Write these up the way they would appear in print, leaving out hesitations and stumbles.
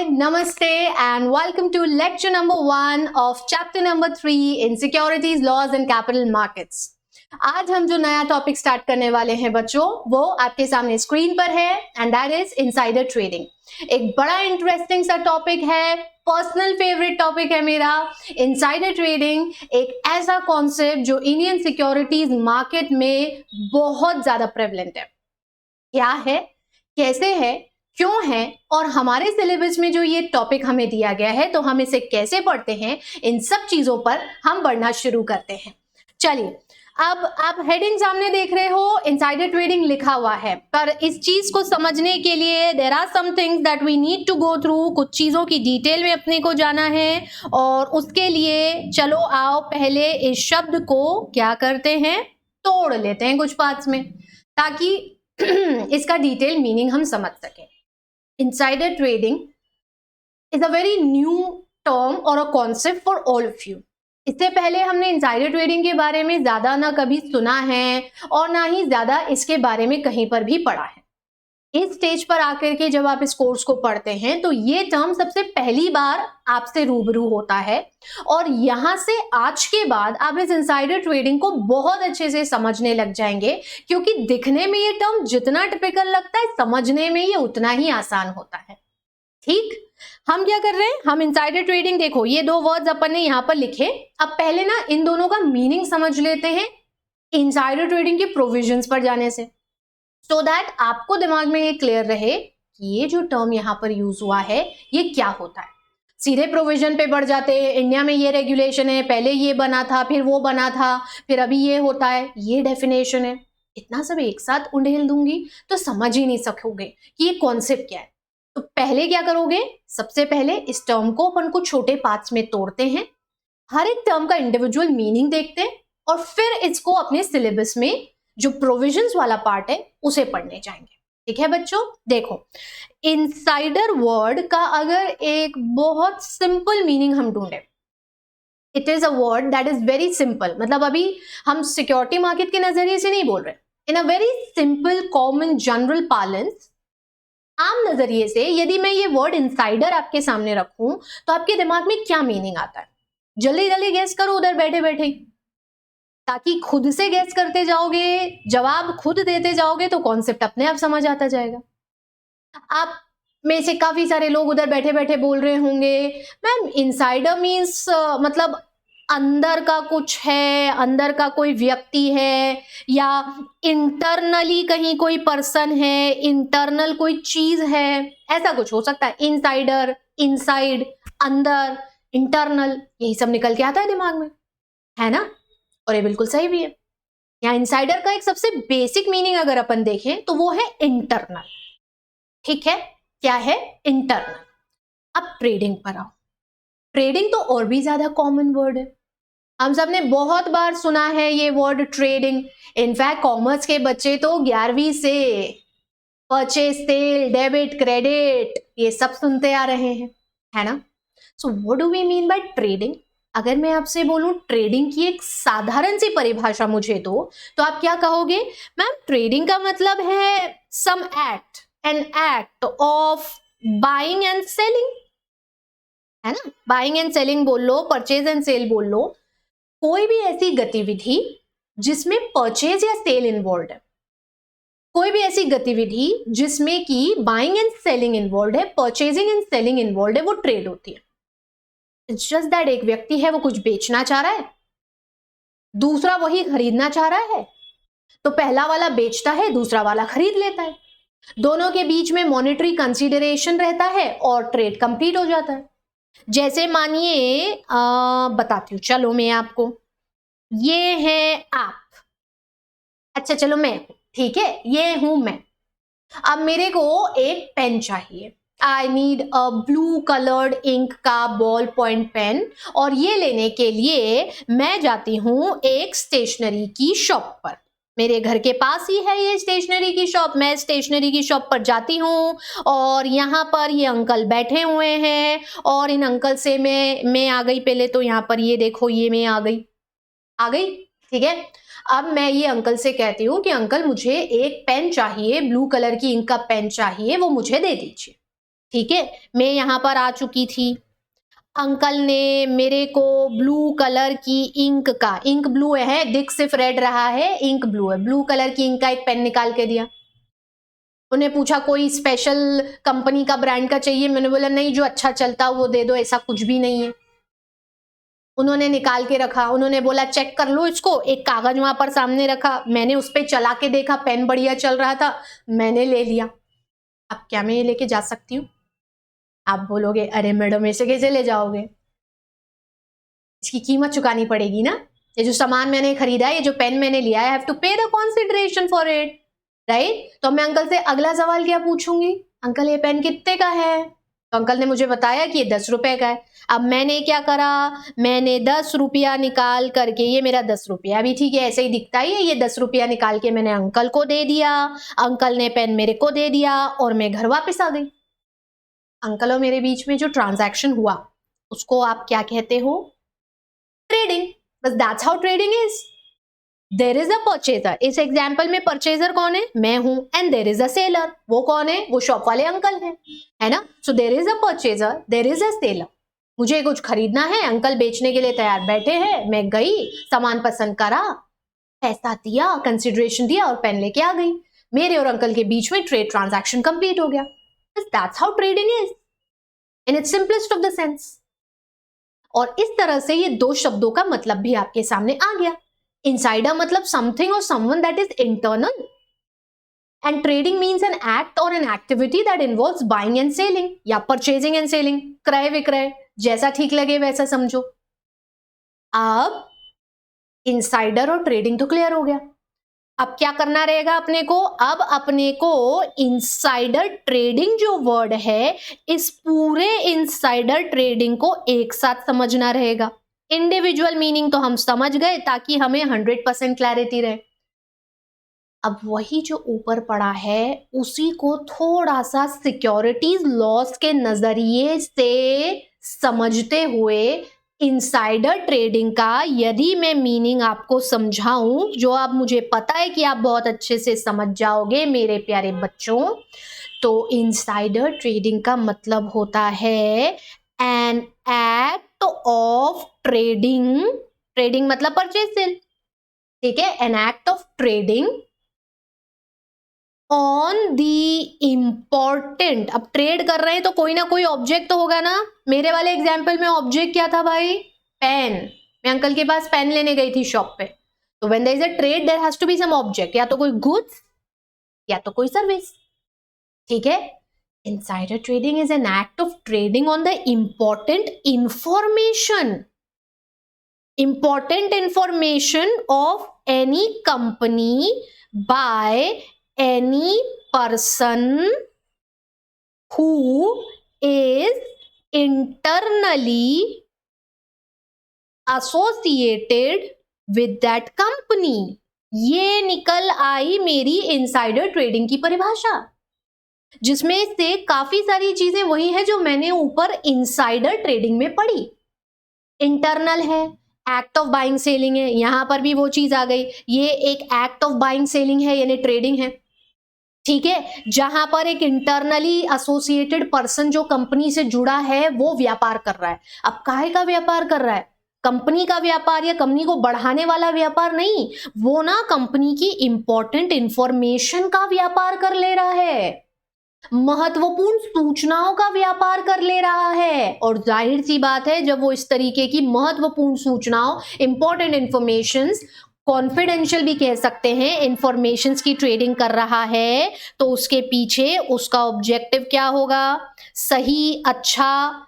Hi, Namaste and welcome to lecture number 1 of chapter number 3 in Securities, Laws and Capital Markets. आज हम जो नया topic start करने वाले हैं बच्चों, वो आपके सामने स्क्रीन पर है and that is insider trading. एक बड़ा इंटरेस्टिंग सा टॉपिक है, पर्सनल फेवरेट टॉपिक है मेरा. इनसाइडर ट्रेडिंग एक ऐसा कॉन्सेप्ट जो इंडियन सिक्योरिटीज मार्केट में बहुत ज्यादा प्रेवलेंट है. क्या है, कैसे है, क्यों है और हमारे सिलेबस में जो ये टॉपिक हमें दिया गया है तो हम इसे कैसे पढ़ते हैं, इन सब चीजों पर हम बढ़ना शुरू करते हैं. चलिए, अब आप हेडिंग सामने देख रहे हो, इनसाइडर ट्रेडिंग लिखा हुआ है, पर इस चीज को समझने के लिए there are some things that we need to go through. कुछ चीजों की डिटेल में अपने को जाना है और उसके लिए चलो आओ पहले इस शब्द को क्या करते हैं, तोड़ लेते हैं कुछ पार्ट्स में, ताकि इसका डिटेल मीनिंग हम समझ सकें. Insider trading is a very new term or a concept for all of you. इससे पहले हमने insider trading के बारे में ज्यादा ना कभी सुना है और ना ही ज्यादा इसके बारे में कहीं पर भी पढ़ा है. इस स्टेज पर आकर के जब आप इस कोर्स को पढ़ते हैं तो ये टर्म सबसे पहली बार आपसे रूबरू होता है और यहां से आज के बाद आप इस इनसाइडर ट्रेडिंग को बहुत अच्छे से समझने लग जाएंगे, क्योंकि दिखने में ये टर्म जितना टिपिकल लगता है समझने में ये उतना ही आसान होता है. ठीक, हम क्या कर रहे हैं, हम इनसाइडर ट्रेडिंग, देखो ये दो वर्ड्स अपन ने यहां पर लिखे. अब पहले ना इन दोनों का मीनिंग समझ लेते हैं इनसाइडर ट्रेडिंग के प्रोविजंस पर जाने से, सो दैट आपको दिमाग में ये क्लियर रहे कि ये जो टर्म यहाँ पर यूज हुआ है ये क्या होता है. सीधे प्रोविजन पे बढ़ जाते हैं, इंडिया में ये रेगुलेशन है, पहले ये बना था, फिर वो बना था, फिर अभी ये होता है, ये डेफिनेशन है. इतना सब एक साथ उंडेल दूंगी तो समझ ही नहीं सकोगे कि ये कॉन्सेप्ट क्या है. तो पहले क्या करोगे, सबसे पहले इस टर्म को अपन को छोटे पार्ट्स में तोड़ते हैं, हर एक टर्म का इंडिविजुअल मीनिंग देखते हैं और फिर इसको अपने सिलेबस में जो प्रोविजंस वाला पार्ट है उसे पढ़ने जाएंगे. ठीक है बच्चों, देखो इनसाइडर वर्ड का अगर एक बहुत सिंपल मीनिंग हम ढूंढे, it is a word that is very simple. मतलब अभी हम सिक्योरिटी मार्केट के नजरिए से नहीं बोल रहे, in a very simple common general parlance, आम नजरिए से यदि मैं ये वर्ड इनसाइडर आपके सामने रखूं तो आपके दिमाग में क्या मीनिंग आता है, जल्दी जल्दी गेस करो उधर बैठे बैठे, ताकि खुद से गेस करते जाओगे, जवाब खुद देते जाओगे तो कॉन्सेप्ट अपने आप समझ आता जाएगा. आप में से काफी सारे लोग उधर बैठे बैठे बोल रहे होंगे, मैम इनसाइडर मीन्स मतलब अंदर का कुछ है, अंदर का कोई व्यक्ति है, या इंटरनली कहीं कोई पर्सन है, इंटरनल कोई चीज है, ऐसा कुछ हो सकता है. इनसाइडर, इनसाइड, अंदर, इंटरनल, यही सब निकल के आता है दिमाग में, है ना. और ये बिल्कुल सही भी है. यहाँ इनसाइडर का एक सबसे बेसिक मीनिंग अगर अपन देखें तो वो है इंटरनल. ठीक है, क्या है, इंटरनल. अब ट्रेडिंग पर आओ. ट्रेडिंग तो और भी ज्यादा कॉमन वर्ड है, हम सबने बहुत बार सुना है ये वर्ड ट्रेडिंग. इनफैक्ट कॉमर्स के बच्चे तो 11वीं से परचेज, सेल, डेबिट, क्रेडिट ये सब सुनते आ रहे हैं, है ना. So what do we mean by trading. अगर मैं आपसे बोलूं ट्रेडिंग की एक साधारण सी परिभाषा मुझे दो तो आप क्या कहोगे, मैम ट्रेडिंग का मतलब है some act, an act of buying and selling, है ना. बाइंग एंड सेलिंग बोल लो, परचेज एंड सेल बोल लो, कोई भी ऐसी गतिविधि जिसमें परचेज या सेल इन्वॉल्व है, कोई भी ऐसी गतिविधि जिसमें कि बाइंग एंड सेलिंग इन्वॉल्व है, परचेजिंग एंड सेलिंग इन्वॉल्व है, वो ट्रेड होती है. इट्स जस्ट दैट एक व्यक्ति है, वो कुछ बेचना चाह रहा है, दूसरा वही खरीदना चाह रहा है, तो पहला वाला बेचता है, दूसरा वाला खरीद लेता है, दोनों के बीच में मॉनेटरी कंसीडरेशन रहता है और ट्रेड कंप्लीट हो जाता है. जैसे मानिए बताती हूँ, चलो मैं आपको, ये है आप, अच्छा चलो मैं, ठीक है, ये हूं मैं. अब मेरे को एक पेन चाहिए, I need a blue coloured ink का बॉल पॉइंट पेन, और ये लेने के लिए मैं जाती हूं एक स्टेशनरी की शॉप पर. मेरे घर के पास ही है ये स्टेशनरी की शॉप. मैं स्टेशनरी की शॉप पर जाती हूँ और यहाँ पर ये अंकल बैठे हुए हैं और इन अंकल से मैं आ गई. पहले तो यहाँ पर ये देखो, ये मैं आ गई, ठीक है. अब मैं ये अंकल से कहती हूँ कि अंकल मुझे एक पेन चाहिए, ब्लू कलर की इंक का पेन चाहिए, वो मुझे दे दीजिए. ठीक है, मैं यहाँ पर आ चुकी थी, अंकल ने मेरे को ब्लू कलर की इंक ब्लू है, दिख सिर्फ रेड रहा है, इंक ब्लू है, ब्लू कलर की इंक का एक पेन निकाल के दिया। उन्हें पूछा कोई स्पेशल कंपनी का ब्रांड का चाहिए, मैंने बोला नहीं, जो अच्छा चलता वो दे दो, ऐसा कुछ भी नहीं है। उन्होंने निकाल के रखा, उन्होंने बोला चेक कर लो इसको, एक कागज वहां पर सामने रखा, मैंने उस पर चला के देखा, पेन बढ़िया चल रहा था, मैंने ले लिया। अब क्या मैं ये लेके जा सकती हूँ? आप बोलोगे अरे मैडम ऐसे कैसे ले जाओगे, इसकी कीमत चुकानी पड़ेगी ना, ये जो सामान मैंने खरीदा है, ये जो पेन मैंने लिया है, आई हैव टू पे the consideration for it, right? तो मैं अंकल से अगला सवाल क्या पूछूंगी, अंकल ये पेन कितने का है? तो अंकल ने मुझे बताया कि ये 10 रुपए का है। अब मैंने क्या करा, मैंने 10 रुपया निकाल करके, ये मेरा 10 रुपया भी ठीक है, ऐसे ही दिखता ही है, ये 10 रुपया निकाल के मैंने अंकल को दे दिया, अंकल ने पेन मेरे को दे दिया और मैं घर वापस आ गई। अंकल और मेरे बीच में जो ट्रांजैक्शन हुआ उसको आप क्या कहते हो? ट्रेडिंग। बस that's how trading is. There is a purchaser, इस एग्जाम्पल में परचेजर कौन है? मैं हूं, and there is a seller, वो कौन है? वो शॉप वाले अंकल हैं, है ना? So there is a purchaser, there is a seller. मुझे कुछ खरीदना है, अंकल बेचने के लिए तैयार बैठे हैं, मैं गई, सामान पसंद करा, पैसा दिया, कंसिडरेशन दिया और पेन लेके आ गई। मेरे और अंकल के बीच में ट्रेड ट्रांजैक्शन कंप्लीट हो गया। That's how trading is in its simplest of the sense. और इस तरह से ये दो शब्दों का मतलब भी आपके सामने आ गया। इनसाइडर मतलब समथिंग और someone that is internal, and trading means an act और an activity that involves buying and selling या परचेजिंग एंड सेलिंग, क्रय विक्रय, जैसा ठीक लगे वैसा समझो। अब इनसाइडर और ट्रेडिंग तो क्लियर हो गया, अब क्या करना रहेगा अपने को? अब अपने को इनसाइडर ट्रेडिंग जो वर्ड है, इस पूरे इनसाइडर ट्रेडिंग को एक साथ समझना रहेगा। इंडिविजुअल मीनिंग तो हम समझ गए ताकि हमें 100% क्लैरिटी रहे। अब वही जो ऊपर पड़ा है उसी को थोड़ा सा सिक्योरिटीज लॉस के नजरिए से समझते हुए इनसाइडर ट्रेडिंग का यदि मैं मीनिंग आपको समझाऊं, जो अब मुझे पता है कि आप बहुत अच्छे से समझ जाओगे मेरे प्यारे बच्चों, तो इनसाइडर ट्रेडिंग का मतलब होता है N act of trading, trading मतलब परचेज सेल, ठीक है, N act of trading on the important. अब ट्रेड कर रहे हैं तो कोई ना कोई ऑब्जेक्ट तो होगा ना। मेरे वाले एग्जाम्पल में ऑब्जेक्ट क्या था भाई? पेन। मैं अंकल के पास पेन लेने गई थी शॉप पे, तो when there is a trade there has to be some object, या तो कोई गुड्स या तो कोई सर्विस, ठीक है। Insider trading is an act of trading on the important information of any company by any person who is internally associated with that company। ये निकल आई मेरी इनसाइडर ट्रेडिंग की परिभाषा, जिसमें से काफी सारी चीजें वही है जो मैंने ऊपर इनसाइडर ट्रेडिंग में पढ़ी। इंटरनल है, एक्ट ऑफ बाइंग सेलिंग है, यहां पर भी वो चीज आ गई, ये एक एक्ट ऑफ बाइंग सेलिंग है यानी ट्रेडिंग है, ठीक है, जहां पर एक इंटरनली एसोसिएटेड पर्सन जो कंपनी से जुड़ा है वो व्यापार कर रहा है। अब काहे का व्यापार कर रहा है? कंपनी का व्यापार या कंपनी को बढ़ाने वाला व्यापार नहीं, वो ना कंपनी की इंपॉर्टेंट इंफॉर्मेशन का व्यापार कर ले रहा है, महत्वपूर्ण सूचनाओं का व्यापार कर ले रहा है। और जाहिर सी बात है जब वो इस तरीके की महत्वपूर्ण सूचनाओं, इंपॉर्टेंट इंफॉर्मेशंस, कॉन्फिडेंशियल भी कह सकते हैं, इंफॉर्मेशंस की ट्रेडिंग कर रहा है, तो उसके पीछे उसका ऑब्जेक्टिव क्या होगा? सही अच्छा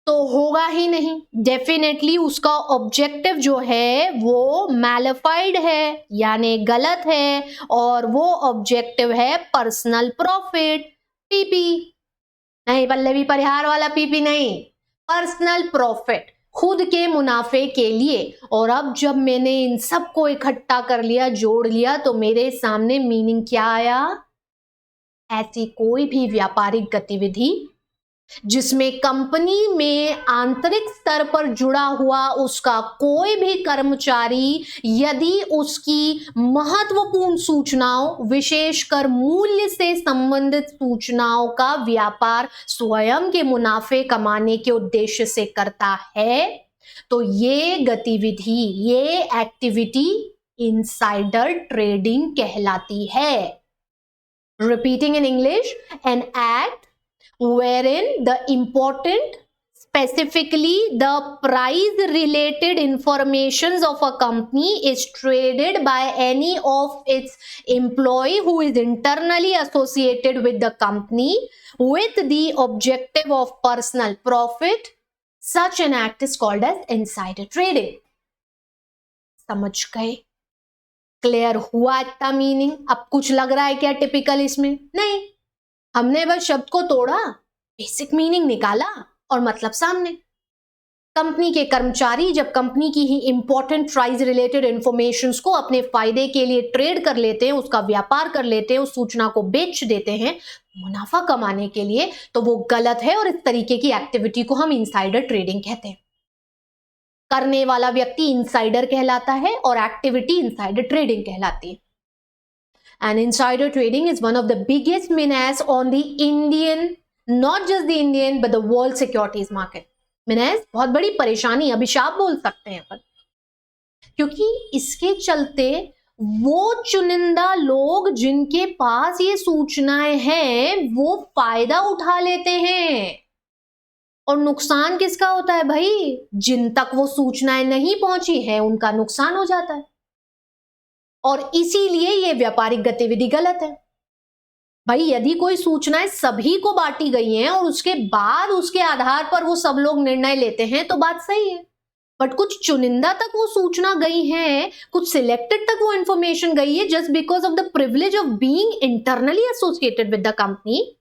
तो होगा ही नहीं, डेफिनेटली उसका ऑब्जेक्टिव जो है वो मैलिफाइड है यानी गलत है, और वो ऑब्जेक्टिव है पर्सनल प्रॉफिट, पीपी नहीं, पल्लवी परिहार वाला पीपी नहीं, पर्सनल प्रॉफिट, खुद के मुनाफे के लिए। और अब जब मैंने इन सब को इकट्ठा कर लिया, जोड़ लिया, तो मेरे सामने मीनिंग क्या आया? ऐसी कोई भी व्यापारिक गतिविधि जिसमें कंपनी में आंतरिक स्तर पर जुड़ा हुआ उसका कोई भी कर्मचारी यदि उसकी महत्वपूर्ण सूचनाओं, विशेषकर मूल्य से संबंधित सूचनाओं का व्यापार स्वयं के मुनाफे कमाने के उद्देश्य से करता है, तो ये गतिविधि, ये एक्टिविटी इनसाइडर ट्रेडिंग कहलाती है। Repeating in English, an act wherein the important, specifically the price related informations of a company is traded by any of its employee who is internally associated with the company with the objective of personal profit. Such an act is called as insider trading. समझ गए? Clear हुआ इतना meaning? अब कुछ लग रहा है क्या टिपिकल इसमें? नहीं, हमने बस शब्द को तोड़ा, बेसिक मीनिंग निकाला और मतलब सामने। कंपनी के कर्मचारी जब कंपनी की ही इंपॉर्टेंट प्राइस रिलेटेड इंफॉर्मेशंस को अपने फायदे के लिए ट्रेड कर लेते हैं, उसका व्यापार कर लेते हैं, उस सूचना को बेच देते हैं मुनाफा कमाने के लिए, तो वो गलत है और इस तरीके की एक्टिविटी को हम इनसाइडर ट्रेडिंग कहते हैं। करने वाला व्यक्ति इनसाइडर कहलाता है और एक्टिविटी इनसाइडर ट्रेडिंग कहलाती है। And insider trading is one of the biggest menace on the Indian, not just the Indian, but the world securities market. menace बहुत बड़ी परेशानी, अभिशाप बोल सकते हैं अपन, क्योंकि इसके चलते वो चुनिंदा लोग जिनके पास ये सूचनाएं हैं वो फायदा उठा लेते हैं। और नुकसान किसका होता है भाई? जिन तक वो सूचनाएं नहीं पहुंची है उनका नुकसान हो जाता है। और इसीलिए ये व्यापारिक गतिविधि गलत है भाई। यदि कोई सूचनाएं सभी को बांटी गई हैं और उसके बाद उसके आधार पर वो सब लोग निर्णय लेते हैं तो बात सही है, बट कुछ चुनिंदा तक वो सूचना गई है, कुछ सिलेक्टेड तक वो इंफॉर्मेशन गई है, just because of the privilege of being internally associated with the company,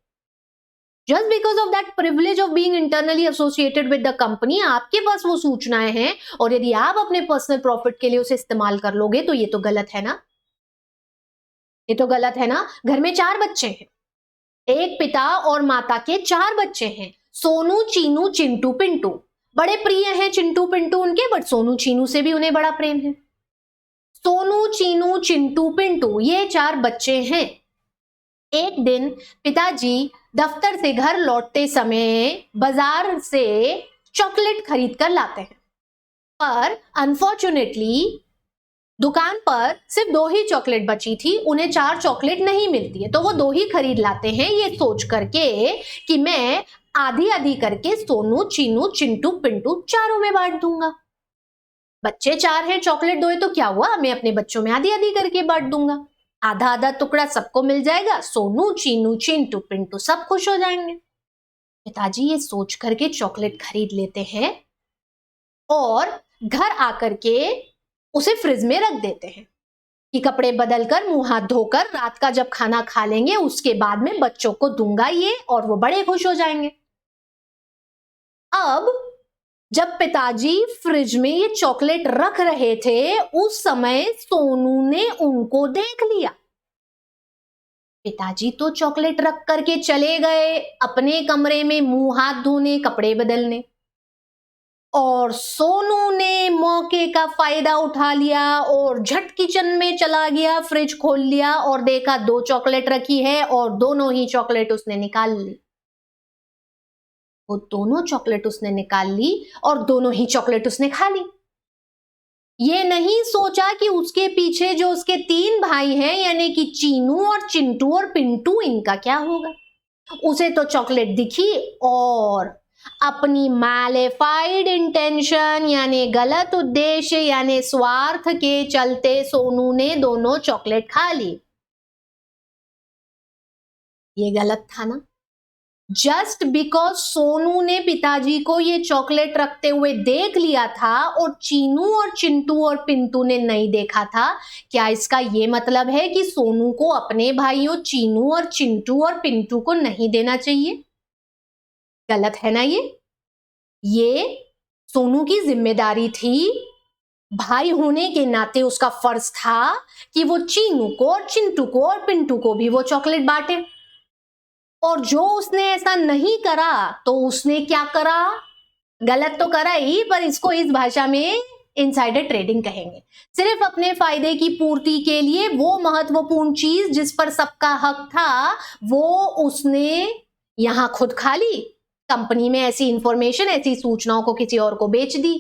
just because of that privilege of being internally associated with the company आपके पास वो सूचनाएं हैं और यदि आप अपने पर्सनल प्रॉफिट के लिए उसे इस्तेमाल कर लोगे तो ये तो गलत है ना, ये तो गलत है ना। घर में 4 बच्चे हैं, एक पिता और माता के 4 बच्चे हैं, सोनू, चीनू, चिंटू, पिंटू। बड़े प्रिय हैं चिंटू पिंटू उनके, बट सोनू चीनू से भी उन्हें बड़ा प्रेम है। सोनू, चीनू, चिंटू, पिंटू ये 4 बच्चे हैं। एक दिन पिताजी दफ्तर से घर लौटते समय बाजार से चॉकलेट खरीद कर लाते हैं, पर अनफॉर्चुनेटली दुकान पर सिर्फ 2 ही चॉकलेट बची थी, उन्हें 4 चॉकलेट नहीं मिलती है, तो वो 2 ही खरीद लाते हैं ये सोच करके कि मैं आधी आधी करके सोनू, चीनू, चिंटू, पिंटू चारों में बांट दूंगा। बच्चे 4 हैं, चॉकलेट 2 है तो क्या हुआ, मैं अपने बच्चों में आधी आधी करके बांट दूंगा, आधा आधा टुकड़ा सबको मिल जाएगा, सोनू, चीनू, चिंटू, पिंटू सब खुश हो जाएंगे। पिताजी ये सोच करके चॉकलेट खरीद लेते हैं और घर आकर के उसे फ्रिज में रख देते हैं कि कपड़े बदलकर मुंह हाथ धोकर रात का जब खाना खा लेंगे उसके बाद में बच्चों को दूंगा ये और वो बड़े खुश हो जाएंगे। अब जब पिताजी फ्रिज में ये चॉकलेट रख रहे थे उस समय सोनू ने उनको देख लिया। पिताजी तो चॉकलेट रख करके चले गए अपने कमरे में मुंह हाथ धोने, कपड़े बदलने, और सोनू ने मौके का फायदा उठा लिया और झट किचन में चला गया, फ्रिज खोल लिया और देखा 2 चॉकलेट रखी है और दोनों ही चॉकलेट उसने निकाल ली। वो दोनों चॉकलेट उसने निकाल ली और दोनों ही चॉकलेट उसने खा ली। ये नहीं सोचा कि उसके पीछे जो उसके 3 भाई हैं यानी कि चीनू और चिंटू और पिंटू, इनका क्या होगा। उसे तो चॉकलेट दिखी और अपनी मैलिफाइड इंटेंशन यानी गलत उद्देश्य यानी स्वार्थ के चलते सोनू ने दोनों चॉकलेट खा ली। ये गलत था ना। जस्ट बिकॉज सोनू ने पिताजी को ये चॉकलेट रखते हुए देख लिया था और चीनू और चिंटू और पिंटू ने नहीं देखा था, क्या इसका ये मतलब है कि सोनू को अपने भाइयों चीनू और चिंटू और पिंटू को नहीं देना चाहिए? गलत है ना। ये सोनू की जिम्मेदारी थी, भाई होने के नाते उसका फर्ज था कि वो चीनू को और चिंटू को और पिंटू को भी वो चॉकलेट बांटे। और जो उसने ऐसा नहीं करा तो उसने क्या करा, गलत तो करा ही, पर इसको इस भाषा में इनसाइडर ट्रेडिंग कहेंगे। सिर्फ अपने फायदे की पूर्ति के लिए वो महत्वपूर्ण चीज जिस पर सबका हक था वो उसने यहां खुद खा ली, कंपनी में ऐसी इंफॉर्मेशन, ऐसी सूचनाओं को किसी और को बेच दी।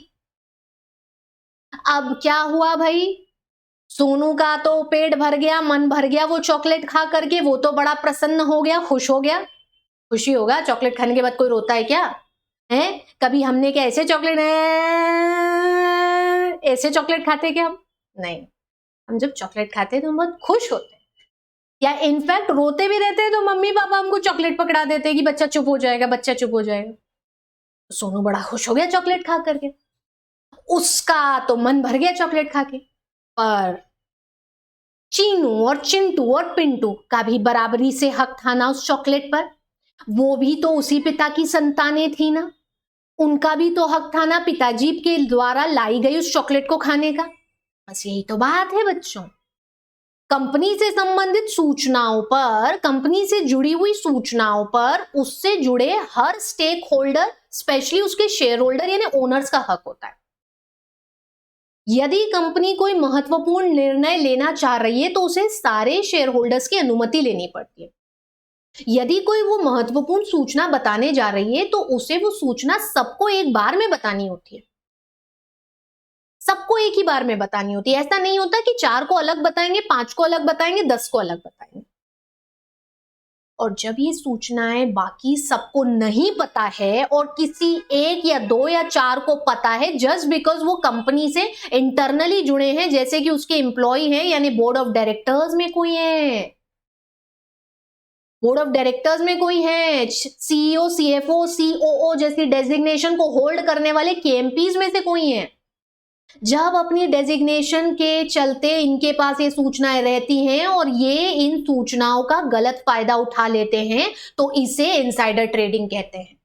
अब क्या हुआ भाई, सोनू का तो पेट भर गया, मन भर गया वो चॉकलेट खा करके, वो तो बड़ा प्रसन्न हो गया, खुश हो गया। खुशी होगा, चॉकलेट खाने के बाद कोई रोता है क्या है? कभी हमने क्या ऐसे चॉकलेट ऐसे चॉकलेट खाते क्या हम? नहीं, हम जब चॉकलेट खाते हैं तो हम बहुत खुश होते हैं, या इनफैक्ट रोते भी रहते हैं तो मम्मी पापा हमको चॉकलेट पकड़ा देते हैं कि बच्चा चुप हो जाएगा, बच्चा चुप हो जाएगा। तो सोनू बड़ा खुश हो गया चॉकलेट खा करके, उसका तो मन भर गया चॉकलेट खा के। पर चीनू और चिंटू और पिंटू का भी बराबरी से हक था ना उस चॉकलेट पर, वो भी तो उसी पिता की संतानें थी ना, उनका भी तो हक था ना पिताजी के द्वारा लाई गई उस चॉकलेट को खाने का। बस यही तो बात है बच्चों। कंपनी से संबंधित सूचनाओं पर, कंपनी से जुड़ी हुई सूचनाओं पर उससे जुड़े हर स्टेक होल्डर, स्पेशली उसके शेयर होल्डर यानी ओनर्स का हक होता है। यदि कंपनी कोई महत्वपूर्ण निर्णय लेना चाह रही है तो उसे सारे शेयर होल्डर्स की अनुमति लेनी पड़ती है। यदि कोई वो महत्वपूर्ण सूचना बताने जा रही है तो उसे वो सूचना सबको एक बार में बतानी होती है, सबको एक ही बार में बतानी होती है। ऐसा नहीं होता कि 4 को अलग बताएंगे, 5 को अलग बताएंगे, 10 को अलग बताएंगे। और जब ये सूचनाएं बाकी सबको नहीं पता है और किसी 1 या 2 या 4 को पता है, जस्ट बिकॉज वो कंपनी से इंटरनली जुड़े हैं, जैसे कि उसके एम्प्लॉय हैं, यानी बोर्ड ऑफ डायरेक्टर्स में कोई है, बोर्ड ऑफ डायरेक्टर्स में कोई है, सीईओ, सीएफओ, सीओओ जैसी डेजिग्नेशन को होल्ड करने वाले केएमपीज में से कोई है, जब अपनी डेजिग्नेशन के चलते इनके पास ये सूचनाएं रहती हैं और ये इन सूचनाओं का गलत फायदा उठा लेते हैं तो इसे इनसाइडर ट्रेडिंग कहते हैं।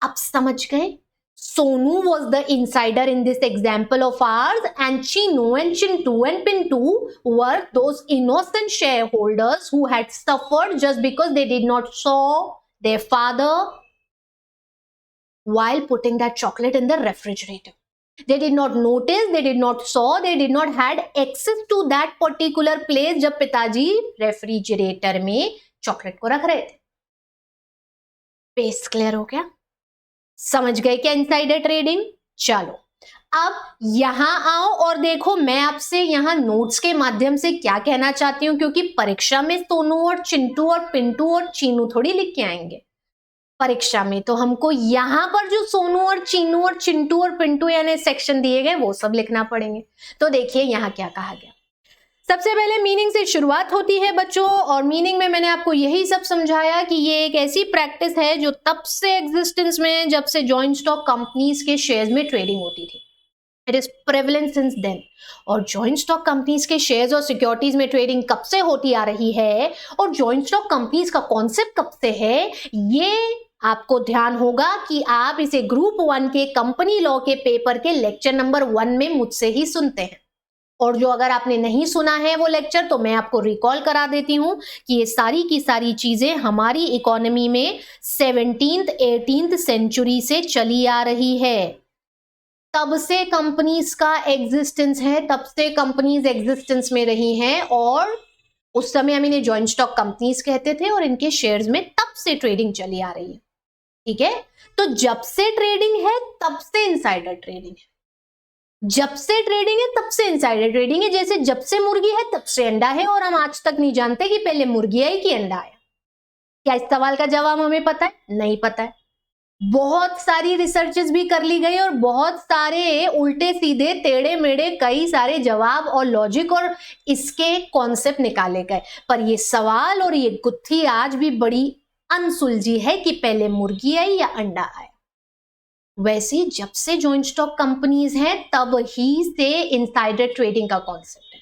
अब समझ गए? Sonu was the insider in this example of ours, and Chinu and Chintu and Pintu were those innocent shareholders who had suffered just because they did not saw their father while putting that chocolate in the refrigerator. They did not notice, they did not saw, they did not had access to that particular place जब पिताजी refrigerator में chocolate को रख रहे थे। Base clear हो गया? समझ गए क्या इनसाइडर ट्रेडिंग? चलो अब यहां आओ और देखो मैं आपसे यहां नोट्स के माध्यम से क्या कहना चाहती हूं, क्योंकि परीक्षा में सोनू और चिंटू और पिंटू और चीनू थोड़ी लिख के आएंगे। परीक्षा में तो हमको यहां पर जो सोनू और चीनू और चिंटू और पिंटू यानी सेक्शन दिए गए वो सब लिखना पड़ेंगे। तो देखिए यहां क्या कहा गया। सबसे पहले मीनिंग से शुरुआत होती है बच्चों, और मीनिंग में मैंने आपको यही सब समझाया कि ये एक ऐसी प्रैक्टिस है जो तब से एग्जिस्टेंस में जब से जॉइंट स्टॉक कंपनीज के शेयर्स में ट्रेडिंग होती थी। It is prevalent since then. और जॉइंट स्टॉक कंपनीज के शेयर्स और सिक्योरिटीज में ट्रेडिंग कब से होती आ रही है और जॉइंट स्टॉक कंपनीज का कॉन्सेप्ट कब से है, ये आपको ध्यान होगा कि आप इसे ग्रुप 1 के कंपनी लॉ के पेपर के लेक्चर नंबर 1 में मुझसे ही सुनते हैं। और जो अगर आपने नहीं सुना है वो लेक्चर तो मैं आपको रिकॉल करा देती हूं कि ये सारी की सारी चीजें हमारी इकोनॉमी में 17th 18th सेंचुरी से चली आ रही है। तब से कंपनीज का एग्जिस्टेंस है, तब से कंपनीज एग्जिस्टेंस में रही हैं और उस समय हम इन्हें जॉइंट स्टॉक कंपनीज कहते थे और इनके शेयर्स में तब से ट्रेडिंग चली आ रही है। ठीक है, तो जब से ट्रेडिंग है तब से इनसाइडर ट्रेडिंग है, जब से ट्रेडिंग है तब से इनसाइडर ट्रेडिंग है। जैसे जब से मुर्गी है तब से अंडा है, और हम आज तक नहीं जानते कि पहले मुर्गी आई कि अंडा आया। क्या इस सवाल का जवाब हमें पता है? नहीं पता है। बहुत सारी रिसर्चेस भी कर ली गई और बहुत सारे उल्टे सीधे टेढ़े मेढ़े कई सारे जवाब और लॉजिक और इसके कॉन्सेप्ट निकाले गए, पर ये सवाल और ये गुत्थी आज भी बड़ी अनसुलझी है कि पहले मुर्गी आई या अंडा आया। वैसे जब से जॉइंट स्टॉक कंपनीज हैं तब ही से इनसाइडर ट्रेडिंग का कॉन्सेप्ट है।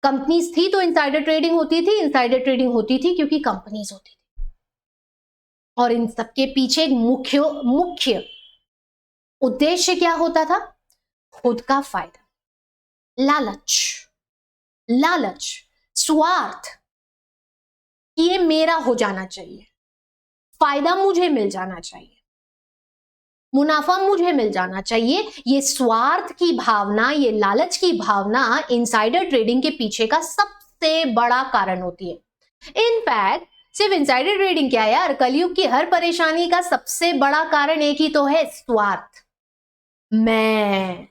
कंपनीज थी तो इनसाइडर ट्रेडिंग होती थी, इनसाइडर ट्रेडिंग होती थी क्योंकि कंपनीज होती थी। और इन सबके पीछे एक मुख्य उद्देश्य क्या होता था? खुद का फायदा, लालच, स्वार्थ। कि ये मेरा हो जाना चाहिए, फायदा मुझे मिल जाना चाहिए, मुनाफा मुझे मिल जाना चाहिए। ये स्वार्थ की भावना, ये लालच की भावना इनसाइडर ट्रेडिंग के पीछे का सबसे बड़ा कारण होती है। इनफैक्ट सिर्फ इनसाइडर ट्रेडिंग क्या यार, कलयुग की हर परेशानी का सबसे बड़ा कारण एक ही तो है, स्वार्थ। मैं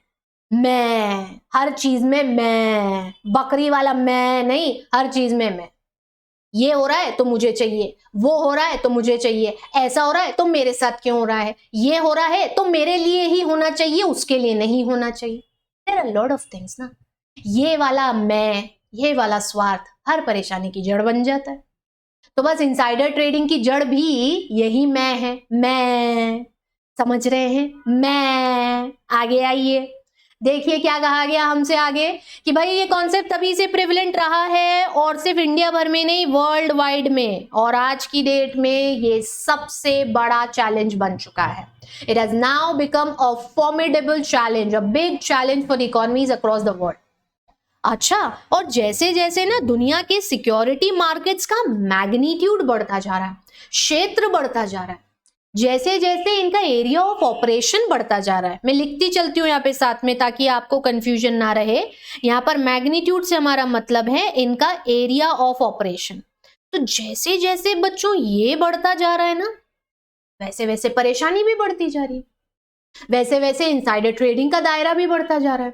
हर चीज में मैं, बकरी वाला मैं नहीं, हर चीज में मैं। ये हो रहा है तो मुझे चाहिए, वो हो रहा है तो मुझे चाहिए, ऐसा हो रहा है तो मेरे साथ क्यों हो रहा है, ये हो रहा है तो मेरे लिए ही होना चाहिए, उसके लिए नहीं होना चाहिए। There are lot of things ना। ये वाला मैं, ये वाला स्वार्थ हर परेशानी की जड़ बन जाता है। तो बस इनसाइडर ट्रेडिंग की जड़ भी यही मैं है। मैं, समझ रहे हैं? मैं। आगे आइए, देखिए क्या कहा गया हमसे आगे कि भाई ये कॉन्सेप्ट तभी से प्रिविलेंट रहा है और सिर्फ इंडिया भर में नहीं, वर्ल्ड वाइड में, और आज की डेट में ये सबसे बड़ा चैलेंज बन चुका है। It has now become a formidable challenge, a big challenge for the economies across the world. अच्छा, और जैसे जैसे ना दुनिया के सिक्योरिटी मार्केट्स का मैग्नीट्यूड बढ़ता जा रहा है, क्षेत्र बढ़ता जा रहा है, जैसे जैसे इनका एरिया ऑफ ऑपरेशन बढ़ता जा रहा है, मैं लिखती चलती हूँ यहाँ पे साथ में ताकि आपको कंफ्यूजन ना रहे। यहाँ पर मैग्नीट्यूड से हमारा मतलब है इनका एरिया ऑफ ऑपरेशन। तो जैसे जैसे बच्चों ये बढ़ता जा रहा है ना, वैसे वैसे परेशानी भी बढ़ती जा रही है, वैसे वैसे इनसाइडर ट्रेडिंग का दायरा भी बढ़ता जा रहा है,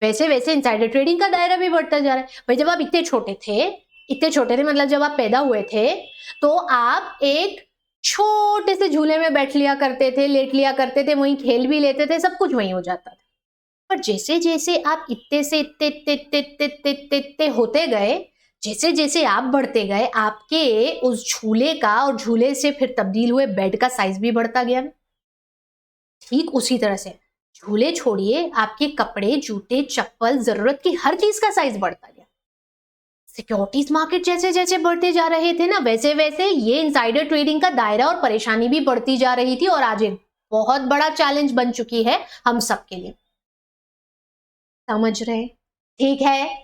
वैसे वैसे इनसाइडर ट्रेडिंग का दायरा भी बढ़ता जा रहा है। भाई जब आप इतने छोटे थे मतलब जब आप पैदा हुए थे, तो आप एक छोटे से झूले में बैठ लिया करते थे, लेट लिया करते थे, वहीं खेल भी लेते थे, सब कुछ वहीं हो जाता था। पर जैसे जैसे आप इतने से इतने होते गए, जैसे जैसे आप बढ़ते गए, आपके उस झूले का और झूले से फिर तब्दील हुए बेड का साइज भी बढ़ता गया। ठीक उसी तरह से झूले छोड़िए, आपके कपड़े, जूते, चप्पल, जरूरत की हर चीज का साइज बढ़ता गया। सिक्योरिटीज मार्केट जैसे जैसे बढ़ते जा रहे थे ना, वैसे वैसे ये इनसाइडर ट्रेडिंग का दायरा और परेशानी भी बढ़ती जा रही थी और आज एक बहुत बड़ा चैलेंज बन चुकी है हम सबके लिए। समझ रहे? ठीक है।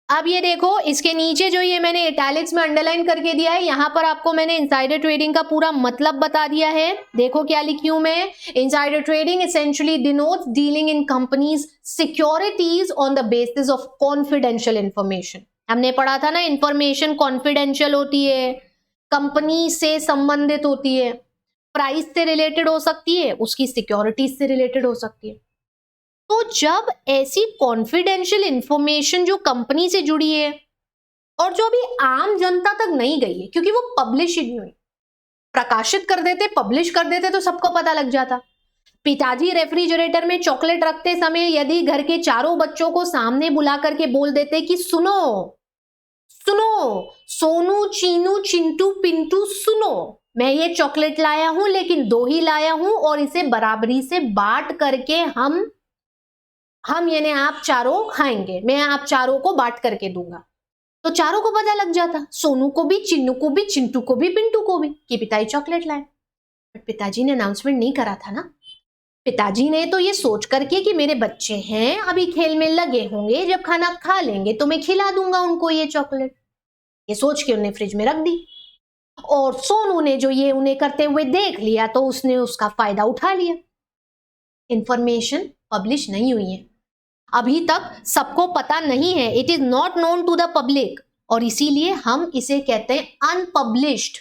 अब ये देखो, इसके नीचे जो ये मैंने इटैलिक्स में अंडरलाइन करके दिया है, यहां पर आपको मैंने इनसाइडर ट्रेडिंग का पूरा मतलब बता दिया है। देखो क्या लिखी हूं मैं, insider trading essentially denotes dealing in companies securities on the basis of confidential information. हमने पढ़ा था ना, इंफॉर्मेशन कॉन्फिडेंशियल होती है, कंपनी से संबंधित होती है, प्राइस से रिलेटेड हो सकती है, उसकी सिक्योरिटीज से रिलेटेड हो सकती है। तो जब ऐसी कॉन्फिडेंशियल इंफॉर्मेशन जो कंपनी से जुड़ी है और जो अभी आम जनता तक नहीं गई है, क्योंकि वो पब्लिश ही नहीं हुई, प्रकाशित कर देते, पब्लिश कर देते तो सबको पता लग जाता। पिताजी रेफ्रिजरेटर में चॉकलेट रखते समय यदि घर के चारों बच्चों को सामने बुला करके बोल देते कि सुनो सुनो, सोनू, चीनू, चिंटू, पिंटू, सुनो, मैं ये चॉकलेट लाया हूं, लेकिन 2 ही लाया हूं और इसे बराबरी से बांट करके हम यानी आप चारों खाएंगे, मैं आप चारों को बांट करके दूंगा, तो चारों को पता लग जाता, सोनू को भी, चिन्नू को भी, चिंटू को भी, पिंटू को भी, कि पिताजी चॉकलेट लाए। बट पिताजी ने अनाउंसमेंट नहीं करा था ना। पिताजी ने तो ये सोच करके कि मेरे बच्चे हैं, अभी खेल में लगे होंगे, जब खाना खा लेंगे तो मैं खिला दूंगा उनको ये चॉकलेट, ये सोच के उन्हें फ्रिज में रख दी। और सोनू ने जो ये उन्हें करते हुए देख लिया तो उसने उसका फायदा उठा लिया। इंफॉर्मेशन पब्लिश नहीं हुई है, अभी तक सबको पता नहीं है, it is not known to the public, और इसीलिए हम इसे कहते हैं अनपब्लिश्ड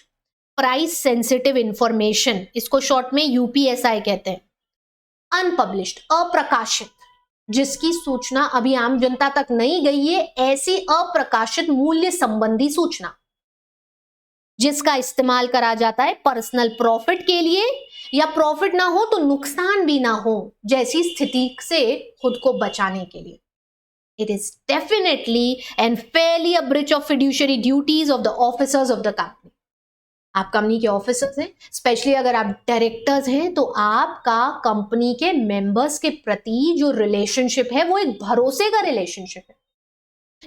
प्राइस सेंसिटिव इंफॉर्मेशन, इसको शॉर्ट में यूपीएसआई कहते हैं। अनपब्लिश्ड, अप्रकाशित, जिसकी सूचना अभी आम जनता तक नहीं गई है, ऐसी अप्रकाशित मूल्य संबंधी सूचना जिसका इस्तेमाल करा जाता है पर्सनल प्रॉफिट के लिए, या प्रॉफिट ना हो तो नुकसान भी ना हो जैसी स्थिति से खुद को बचाने के लिए। It is definitely and Fairlie a breach of fiduciary duties of the officers of the company. आप कंपनी के ऑफिसर्स हैं, स्पेशली अगर आप डायरेक्टर्स हैं, तो आपका कंपनी के मेंबर्स के प्रति जो रिलेशनशिप है वो एक भरोसे का रिलेशनशिप है।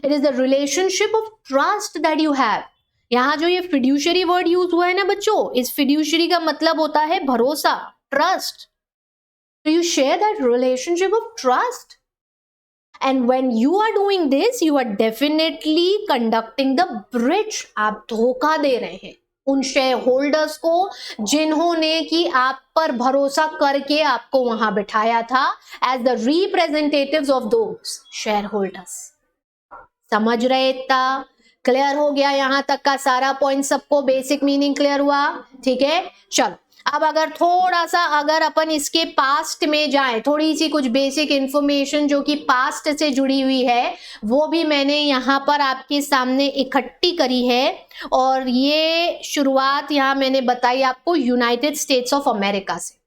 It is the relationship of trust that you have. यहां जो ये फिड्यूशियरी वर्ड यूज हुआ है ना बच्चों, इस फिड्यूशियरी का मतलब होता है भरोसा, ट्रस्ट। तो you share that relationship of trust and when you are doing this you are definitely conducting the bridge. आप धोखा दे रहे हैं उन शेयर होल्डर्स को जिन्होंने कि आप पर भरोसा करके आपको वहां बिठाया था as the representatives of those share holders. समझ रहे? इतना क्लियर हो गया? यहां तक का सारा पॉइंट सबको बेसिक मीनिंग क्लियर हुआ? ठीक है, चलो अब अगर थोड़ा सा अगर अपन इसके पास्ट में जाएं, थोड़ी सी कुछ बेसिक इंफॉर्मेशन जो कि पास्ट से जुड़ी हुई है वो भी मैंने यहाँ पर आपके सामने इकट्ठी करी है. और ये शुरुआत यहाँ मैंने बताई आपको यूनाइटेड स्टेट्स ऑफ अमेरिका से.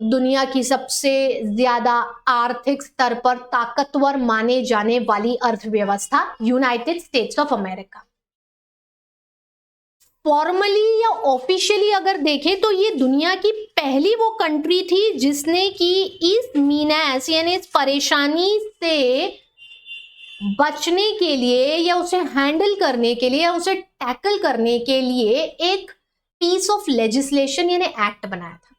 दुनिया की सबसे ज्यादा आर्थिक स्तर पर ताकतवर माने जाने वाली अर्थव्यवस्था United states of America. Formally या ऑफिशियली अगर देखें तो ये दुनिया की पहली वो कंट्री थी जिसने कि इस मीनास यानी इस परेशानी से बचने के लिए या उसे हैंडल करने के लिए या उसे टैकल करने के लिए एक पीस ऑफ लेजिस्लेशन यानी एक्ट बनाया था.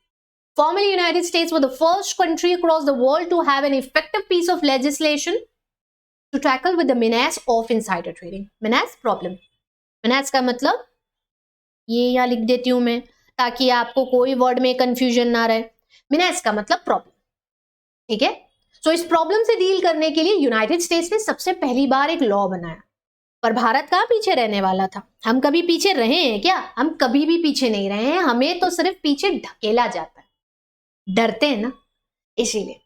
Formerly, United States were the first country across the world to have an effective piece of legislation to tackle with the menace of insider trading. Menace problem. Menace का मतलब ये यहाँ लिख देती हूं मैं ताकि आपको कोई वर्ड में कंफ्यूजन ना रहे. menace का मतलब प्रॉब्लम. ठीक है, सो इस प्रॉब्लम से डील करने के लिए यूनाइटेड स्टेट्स ने सबसे पहली बार एक लॉ बनाया. पर भारत कहाँ पीछे रहने वाला था? हम कभी पीछे रहे हैं क्या? हम कभी भी पीछे नहीं रहे हैं. हमें तो सिर्फ पीछे ढकेला जाता है. डरते हैं ना, इसीलिए.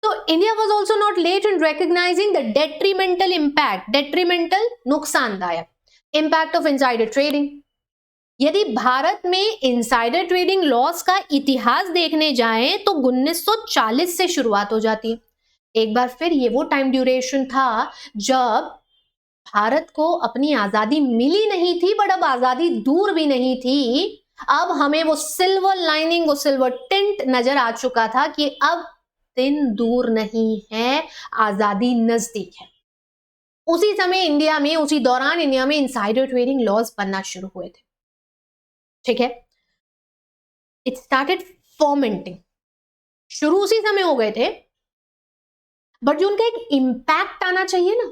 तो India was also not let in recognising the detrimental impact, detrimental नुकसानदायक इंपैक्ट ऑफ इनसाइडर ट्रेडिंग. यदि भारत में इनसाइडर ट्रेडिंग लॉस का इतिहास देखने जाएं तो 1940 से शुरुआत हो जाती है. एक बार फिर ये वो टाइम ड्यूरेशन था जब भारत को अपनी आजादी मिली नहीं थी, बट अब आजादी दूर भी नहीं थी. अब हमें वो सिल्वर लाइनिंग, वो सिल्वर टिंट नजर आ चुका था कि अब दिन दूर नहीं है, आजादी नजदीक है. उसी समय इंडिया में, उसी दौरान इंडिया में इनसाइडर ट्रेडिंग लॉज बनना शुरू हुए थे. ठीक है, इट स्टार्टेड फॉर्मेंटिंग. शुरू उसी समय हो गए थे, बट जो उनका एक इंपैक्ट आना चाहिए ना,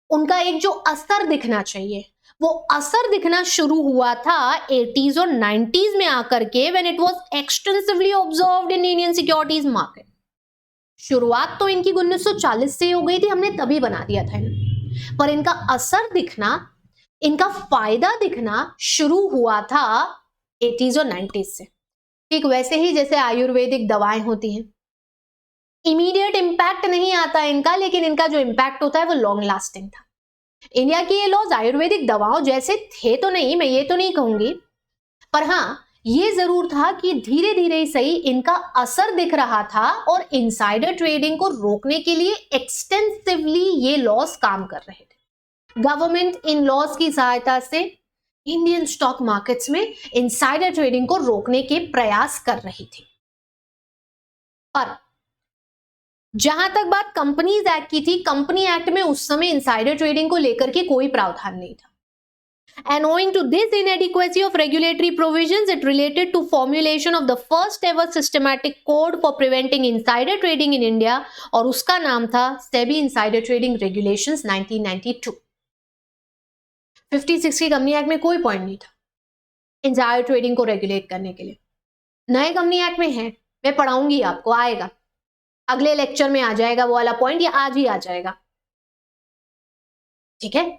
उनका एक जो असर दिखना चाहिए, वो असर दिखना शुरू हुआ था 80s और 90s में आकर के, when it was extensively observed in Indian securities market. शुरुआत तो इनकी 1940 से हो गई थी, हमने तभी बना दिया था इन्हें, पर इनका असर दिखना, इनका फायदा दिखना शुरू हुआ था 80s और 90s से. ठीक वैसे ही जैसे आयुर्वेदिक दवाएं होती हैं, इमीडिएट इंपैक्ट नहीं आता इनका, लेकिन इनका जो इंपैक्ट होता है वो लॉन्ग लास्टिंग था. इंडिया की ये लॉज आयुर्वेदिक दवाओं जैसे थे तो नहीं, मैं ये तो नहीं कहूंगी, पर हाँ ये जरूर था कि धीरे धीरे सही इनका असर दिख रहा था और इनसाइडर ट्रेडिंग को रोकने के लिए एक्सटेंसिवली ये लॉज काम कर रहे थे. गवर्नमेंट इन लॉज की सहायता से इंडियन स्टॉक मार्केट्स में इनसाइडर ट्रेडिंग को रोकने के प्रयास कर रही थी. पर जहां तक बात कंपनीज एक्ट की थी, कंपनी एक्ट में उस समय इनसाइडर ट्रेडिंग को लेकर के कोई प्रावधान नहीं था. And owing to this inadequacy of regulatory provisions, it related to formulation of the first ever systematic code for preventing insider trading in India, और उसका नाम था SEBI Insider Trading Regulations 1992. 56 की कंपनी एक्ट में कोई पॉइंट नहीं था insider trading को रेगुलेट करने के लिए. नए कंपनी एक्ट में है, मैं पढ़ाऊंगी आपको, आएगा अगले लेक्चर में आ जाएगा वो वाला पॉइंट, या आज ही आ जाएगा. ठीक है,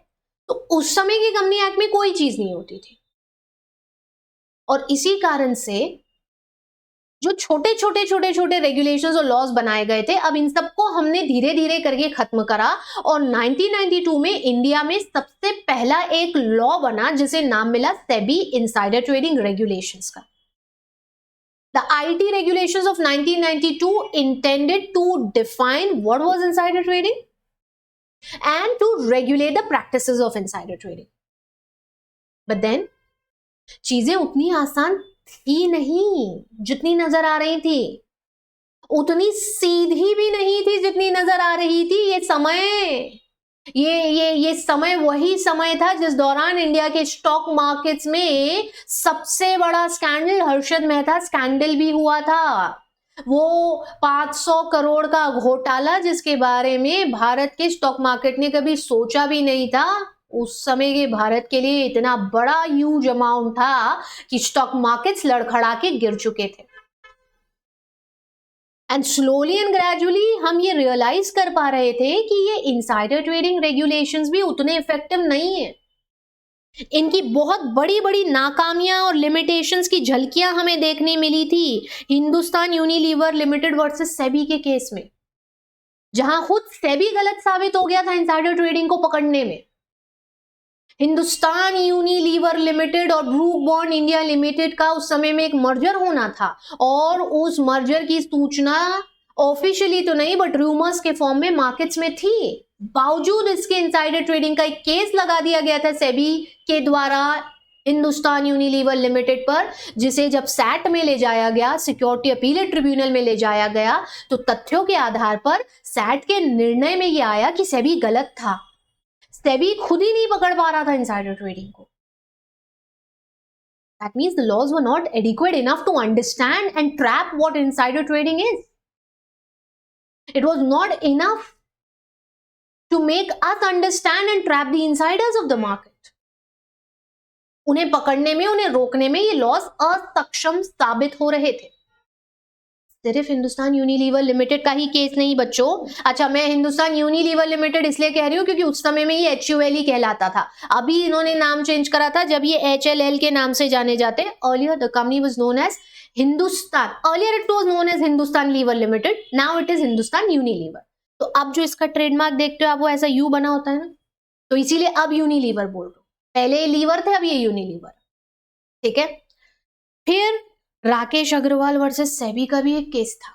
तो उस समय की कंपनी एक्ट में कोई चीज नहीं होती थी. और इसी कारण से जो छोटे छोटे छोटे छोटे रेगुलेशंस और लॉज बनाए गए थे, अब इन सबको हमने धीरे धीरे करके खत्म करा. और 1992 में इंडिया में सबसे पहला एक लॉ बना जिसे नाम मिला सेबी इनसाइडर ट्रेडिंग रेगुलेशंस का. The IT regulations of 1992 intended to define what was insider trading and to regulate the practices of insider trading. But then चीजें उतनी आसान थी नहीं जितनी नजर आ रही थी, उतनी सीधी भी नहीं थी जितनी नजर आ रही थी. ये समय वही समय था जिस दौरान इंडिया के स्टॉक मार्केट्स में सबसे बड़ा स्कैंडल, हर्षद मेहता स्कैंडल भी हुआ था. वो 500 करोड़ का घोटाला जिसके बारे में भारत के स्टॉक मार्केट ने कभी सोचा भी नहीं था, उस समय के भारत के लिए इतना बड़ा ह्यूज अमाउंट था कि स्टॉक मार्केट्स लड़खड़ा के गिर चुके थे। एंड स्लोली एंड ग्रेजुअली हम ये रियलाइज कर पा रहे थे कि ये इनसाइडर ट्रेडिंग रेगुलेशंस भी उतने इफेक्टिव नहीं है। इनकी बहुत बड़ी बड़ी नाकामियां और लिमिटेशंस की झलकियां हमें देखने मिली थी Hindustan Unilever limited versus SEBI के केस में, जहां खुद सेबी गलत साबित हो गया था इनसाइडर ट्रेडिंग को पकड़ने में। हिंदुस्तान यूनिलीवर लिमिटेड और ब्रूक बॉन्ड इंडिया लिमिटेड का उस समय में एक मर्जर होना था और उस मर्जर की सूचना ऑफिशियली तो नहीं बट रूमर्स के फॉर्म में मार्केट्स में थी। बावजूद इसके इनसाइडर ट्रेडिंग का एक केस लगा दिया गया था सेबी के द्वारा हिंदुस्तान यूनिलीवर लिमिटेड पर, जिसे जब सैट में ले जाया गया, सिक्योरिटी अपीलेट ट्रिब्यूनल में ले जाया गया, तो तथ्यों के आधार पर सैट के निर्णय में यह आया कि सेबी गलत था। सेबी खुद ही नहीं पकड़ पा रहा था इनसाइडर ट्रेडिंग को। That means the laws were not adequate enough to understand and trap what insider trading is. It was not enough to make us understand and trap the insiders of the market. उन्हें पकड़ने में, उन्हें रोकने में ये loss असक्षम साबित हो रहे थे। सिर्फ हिंदुस्तान यूनिलीवर लिमिटेड का ही केस नहीं बच्चों। अच्छा, मैं हिंदुस्तान यूनिलीवर लिमिटेड इसलिए कह रही हूं क्योंकि उस समय में ये HUL ही कहलाता था। अभी इन्होंने नाम चेंज करा था जब ये HLL के नाम से जाने जाते। Earlier the company was known as Hindustan, earlier it was known as Hindustan Lever Limited, now it is Hindustan Unilever. तो अब जो इसका ट्रेडमार्क देखते हो आप, वो ऐसा यू बना होता है ना, तो इसीलिए अब यूनिलीवर बोल रहा हूं। पहले लीवर थे, अब ये यूनिलीवर। ठीक है। फिर राकेश अग्रवाल वर्सेस सेबी का भी एक केस था।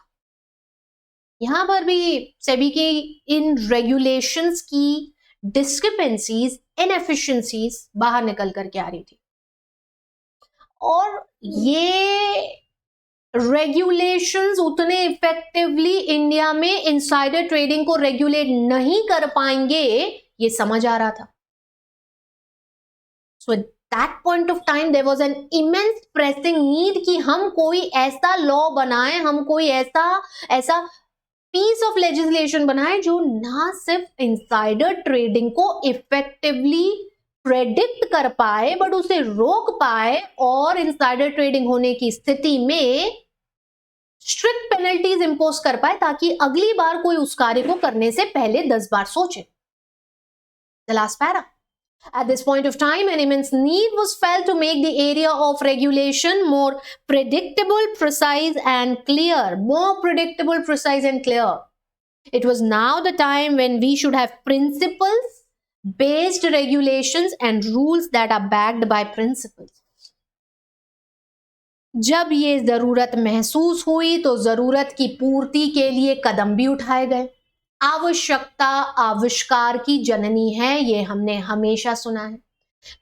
यहां पर भी सेबी की इन रेगुलेशंस की डिस्क्रिपेंसीज, इनएफिशिएंसीज बाहर निकल करके आ रही थी और ये रेगुलेशंस उतने इफेक्टिवली इंडिया में इनसाइडर ट्रेडिंग को रेगुलेट नहीं कर पाएंगे, ये समझ आ रहा था। So at that point of time there was an immense pressing need कि हम कोई ऐसा लॉ बनाएं, हम कोई ऐसा पीस ऑफ लेजिस्लेशन बनाएं जो ना सिर्फ इनसाइडर ट्रेडिंग को इफेक्टिवली प्रेडिक्ट कर पाए बट उसे रोक पाए और इनसाइडर ट्रेडिंग होने की स्थिति में स्ट्रिक्ट पेनल्टीज इंपोज कर पाए, ताकि अगली बार कोई उस कार्य को करने से पहले 10 बार सोचे। The last para. At this point of time, an immense need was felt to make the area of regulation more predictable, precise and clear. More predictable, precise and clear. It was now the time when we should have principles-based regulations and rules that are backed by principles. जब ये जरूरत महसूस हुई तो जरूरत की पूर्ति के लिए कदम भी उठाए गए। आवश्यकता आविष्कार की जननी है, ये हमने हमेशा सुना है।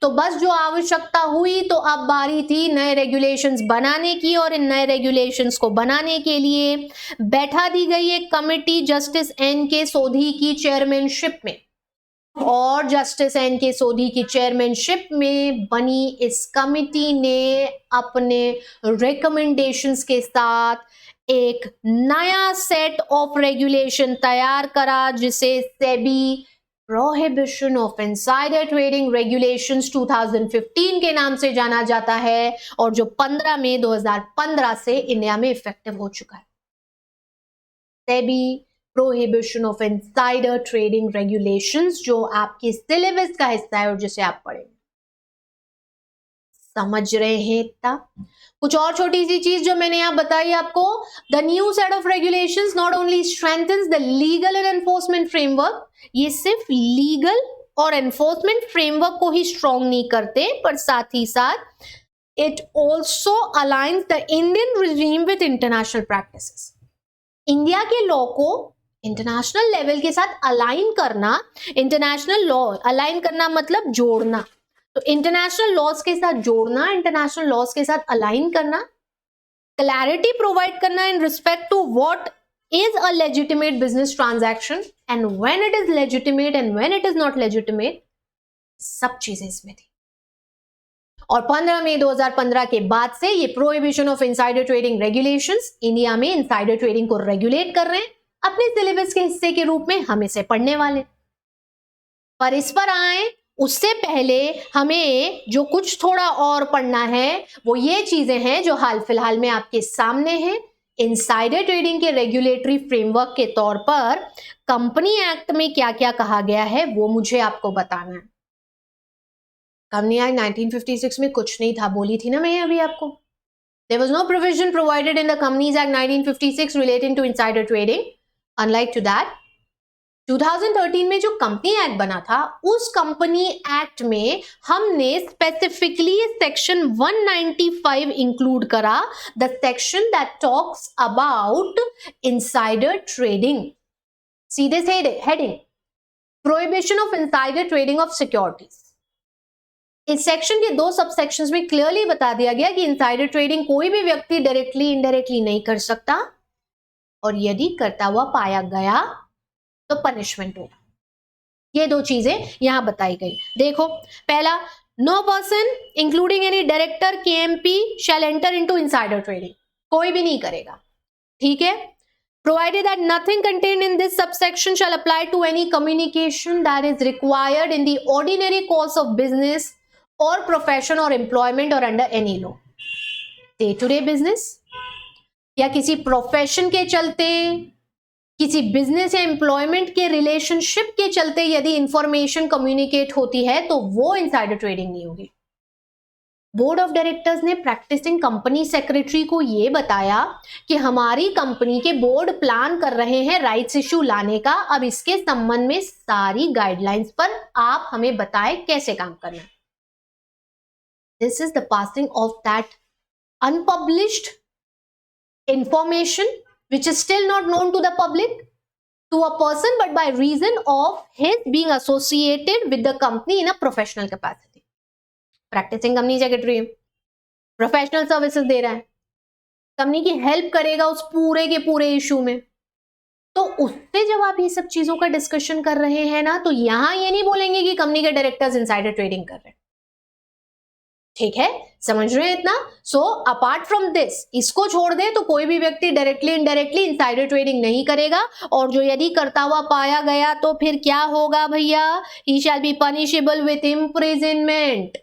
तो बस जो आवश्यकता हुई तो अब बारी थी नए रेगुलेशंस बनाने की, और इन नए रेगुलेशंस को बनाने के लिए बैठा दी गई एक कमिटी जस्टिस NK सोधी की चेयरमैनशिप में, और जस्टिस NK सोधी की चेयरमैनशिप में बनी इस कमिटी ने अपने रिकमेंडेशंस के साथ एक नया सेट ऑफ रेगुलेशन तैयार करा, जिसे SEBI prohibition of insider trading regulations 2015 के नाम से जाना जाता है, और जो 15 मई 2015 से इंडिया में इफेक्टिव हो चुका है। SEBI prohibition of insider trading regulations, जो आपके सिलेबस का हिस्सा है और जिसे आप पढ़ेंगे। समझ रहे हैं इतना? कुछ और छोटी सी चीज जो मैंने यहां बताई आपको, the new set of regulations not only strengthens the legal and enforcement framework, ये सिर्फ लीगल और एनफोर्समेंट फ्रेमवर्क को ही स्ट्रॉन्ग नहीं करते, पर साथ ही साथ it also aligns the Indian regime with international practices. India के लॉ को इंटरनेशनल लेवल के साथ अलाइन करना, इंटरनेशनल लॉ अलाइन करना मतलब जोड़ना, तो इंटरनेशनल लॉज के साथ जोड़ना, इंटरनेशनल लॉज के साथ अलाइन करना, क्लैरिटी प्रोवाइड करना in respect to what is a legitimate business transaction and when it is legitimate and when it is not legitimate, सब चीजें इसमें थी। और 15 मई 2015 के बाद से ये prohibition of insider trading regulations India में इनसाइडर ट्रेडिंग को रेगुलेट कर रहे हैं अपने सिलेबस के हिस्से के रूप में, हम इसे पढ़ने वाले। पर इस पर आए उससे पहले हमें जो कुछ थोड़ा और पढ़ना है वो ये चीजें हैं जो हाल फिलहाल में आपके सामने हैं। इनसाइडर ट्रेडिंग के रेगुलेटरी फ्रेमवर्क के तौर पर कंपनी एक्ट में क्या क्या कहा गया है वो मुझे आपको बताना है। कंपनी एक्ट 1956 में कुछ नहीं था, बोली थी ना मैं अभी आपको। There was no provision provided in the Companies Act 1956 relating to insider trading. Unlike to that, 2013 में जो कंपनी एक्ट बना था उस कंपनी एक्ट में हमने स्पेसिफिकली सेक्शन 195 इंक्लूड करा, the section that talks about insider trading. सीधे से heading, prohibition of insider trading of securities. इस सेक्शन के 2 सब सेक्शंस में क्लियरली बता दिया गया कि इनसाइडर ट्रेडिंग कोई भी व्यक्ति डायरेक्टली इनडायरेक्टली नहीं कर सकता, और यदि करता हुआ पाया गया तो पनिशमेंट होगा। ये 2 चीजें यहां बताई गई। देखो, पहला, no person including any director KMP shall enter into insider trading, कोई भी नहीं करेगा, ठीक है। Provided that nothing contained in this subsection shall apply to any communication that is required in the ordinary course of business or profession or employment or under any law. Day to day business या किसी profession के चलते, किसी business या employment के relationship के चलते यदि इंफॉर्मेशन कम्युनिकेट होती है तो वो इनसाइडर ट्रेडिंग नहीं होगी। बोर्ड ऑफ डायरेक्टर्स ने प्रैक्टिसिंग कंपनी सेक्रेटरी को यह बताया कि हमारी कंपनी के बोर्ड प्लान कर रहे हैं राइट्स इश्यू लाने का, अब इसके संबंध में सारी गाइडलाइंस पर आप हमें बताएं कैसे काम करना है। This is the passing of that unpublished information which is still not known to the public to a person but by reason of his being associated with the company in a professional capacity. Practicing company secretary professional services दे रहा है, company की help करेगा उस पूरे के पूरे issue में, तो उससे जब आप ये सब चीजों का डिस्कशन कर रहे हैं ना, तो यहां ये नहीं बोलेंगे कि कंपनी के डायरेक्टर्स इनसाइडर ट्रेडिंग कर रहे हैं, ठीक है, समझ रहे हैं इतना। सो अपार्ट फ्रॉम दिस, इसको छोड़ दे तो कोई भी व्यक्ति डायरेक्टली इनडायरेक्टली इनसाइडर ट्रेडिंग नहीं करेगा, और जो यदि करता हुआ पाया गया तो फिर क्या होगा भैया, he shall be punishable with imprisonment.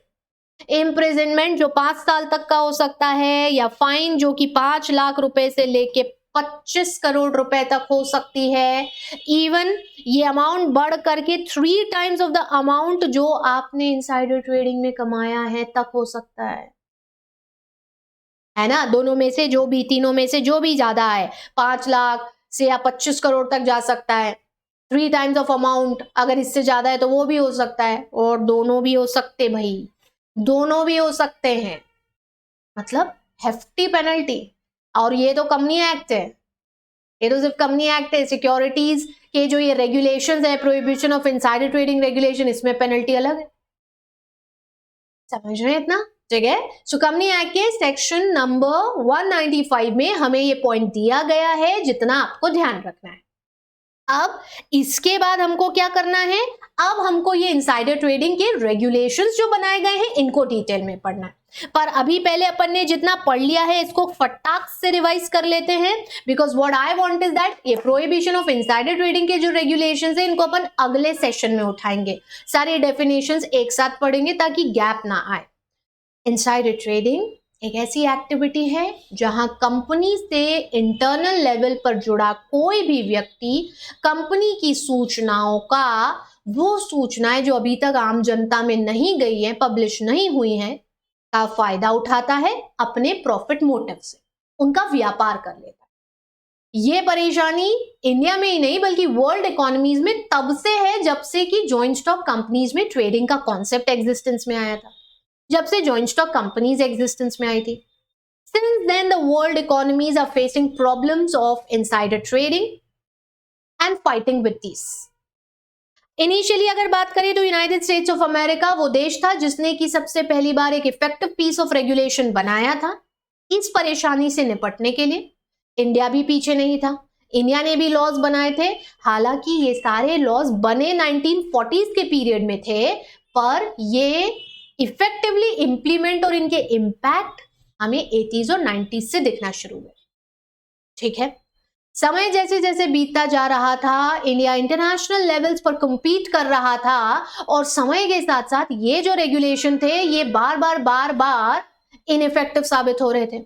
Imprisonment जो 5 साल तक का हो सकता है, या फाइन जो कि 5 लाख रुपए से लेके 25 करोड़ रुपए तक हो सकती है। इवन ये अमाउंट बढ़ करके 3 टाइम्स ऑफ द अमाउंट जो आपने इनसाइडर ट्रेडिंग में कमाया है तक हो सकता है ना। दोनों में से जो भी, तीनों में से जो भी ज्यादा है, 5 लाख से या 25 करोड़ तक जा सकता है। 3 टाइम्स ऑफ अमाउंट अगर इससे ज्यादा है तो वो भी हो सकता है, और दोनों भी हो सकते भाई, दोनों भी हो सकते हैं, मतलब हेफ्टी पेनल्टी। और ये तो कंपनी एक्ट है, ये तो सिर्फ कंपनी एक्ट है। सिक्योरिटीज के जो ये रेगुलेशंस है, prohibition of insider trading regulation, इसमें पेनल्टी अलग है, समझ रहे हैं इतना, ठीक है। सो कंपनी एक्ट के सेक्शन नंबर 195 में हमें ये पॉइंट दिया गया है, जितना आपको ध्यान रखना है। अब इसके बाद हमको क्या करना है, अब हमको ये इनसाइडर ट्रेडिंग के रेगुलेशंस जो बनाए गए हैं इनको डिटेल में पढ़ना है। पर अभी पहले अपन ने जितना पढ़ लिया है इसको फटाक से रिवाइज कर लेते हैं, because what I want is that ये प्रोहिबिशन ऑफ इनसाइडर ट्रेडिंग के जो रेगुलेशंस है इनको अपन अगले सेशन में उठाएंगे, सारे डेफिनेशंस एक साथ पढ़ेंगे ताकि गैप ना आए। इनसाइडर ट्रेडिंग एक ऐसी एक्टिविटी है जहां कंपनी से इंटरनल लेवल पर जुड़ा कोई भी व्यक्ति कंपनी की सूचनाओं का, वो सूचनाएं जो अभी तक आम जनता में नहीं गई हैं, पब्लिश नहीं हुई हैं, का फायदा उठाता है अपने प्रॉफिट मोटिव से, उनका व्यापार कर लेता है। ये परेशानी इंडिया में ही नहीं बल्कि वर्ल्ड इकोनॉमीज में तब से है जब से कि जॉइंट स्टॉक कंपनीज में ट्रेडिंग का कॉन्सेप्ट एग्जिस्टेंस में आया था, जब से जॉइंट स्टॉक कंपनीज एग्जिस्टेंस में आई थी। Since then the world economies are facing problems of insider trading and fighting with these. Initially अगर बात करें तो यूनाइटेड स्टेट्स ऑफ अमेरिका वो देश था जिसने की सबसे पहली बार एक इफेक्टिव पीस ऑफ रेगुलेशन बनाया था इस परेशानी से निपटने के लिए। इंडिया भी पीछे नहीं था, इंडिया ने भी लॉज बनाए थे। हालांकि ये सारे लॉज बने 1940s के पीरियड में थे, पर ये इफेक्टिवली इंप्लीमेंट और इनके इम्पैक्ट हमें 80s और 90s से दिखना शुरू हुए। ठीक है, समय जैसे जैसे बीतता जा रहा था, इंडिया इंटरनेशनल लेवल्स पर compete कर रहा था और समय के साथ साथ ये जो रेगुलेशन थे ये बार बार इनइफेक्टिव साबित हो रहे थे।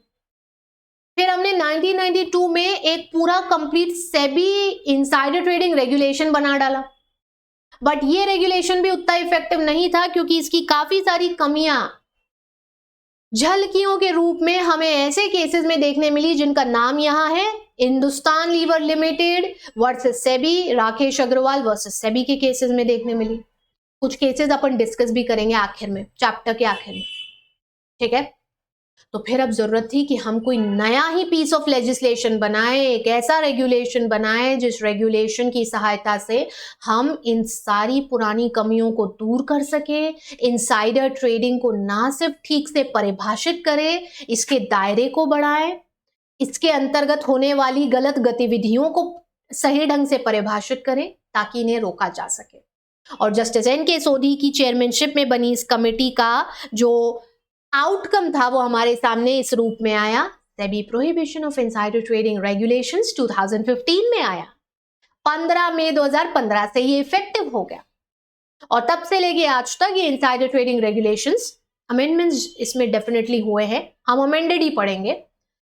फिर हमने 1992 में एक पूरा complete SEBI insider trading regulation बना डाला, बट ये रेगुलेशन भी उतना इफेक्टिव नहीं था क्योंकि इसकी काफी सारी कमियां झलकियों के रूप में हमें ऐसे केसेस में देखने मिली जिनका नाम यहां है, Hindustan Lever Limited versus SEBI, Rakesh Agarwal versus SEBI के केसेस में देखने मिली। कुछ केसेस अपन डिस्कस भी करेंगे आखिर में, चैप्टर के आखिर में। ठीक है, तो फिर अब जरूरत थी कि हम कोई नया ही पीस ऑफ लेजिस्लेशन बनाए, एक ऐसा रेगुलेशन बनाए जिस रेगुलेशन की सहायता से हम इन सारी पुरानी कमियों को दूर कर सके, इनसाइडर ट्रेडिंग को ना सिर्फ ठीक से परिभाषित करें, इसके दायरे को बढ़ाएं, इसके अंतर्गत होने वाली गलत गतिविधियों को सही ढंग से परिभाषित करें ताकि इन्हें रोका जा सके। और जस्टिस एन.के. सोधी की चेयरमैनशिप में बनी इस कमेटी का जो आउटकम था वो हमारे सामने इस रूप में आया, SEBI prohibition of insider trading regulations 2015 में आया। 15 मई 2015 से ये इफेक्टिव हो गया और तब से लेके आज तक ये इनसाइडर ट्रेडिंग रेगुलेशंस अमेंडमेंट्स इसमें डेफिनेटली हुए हैं, हम अमेंडेड ही पढ़ेंगे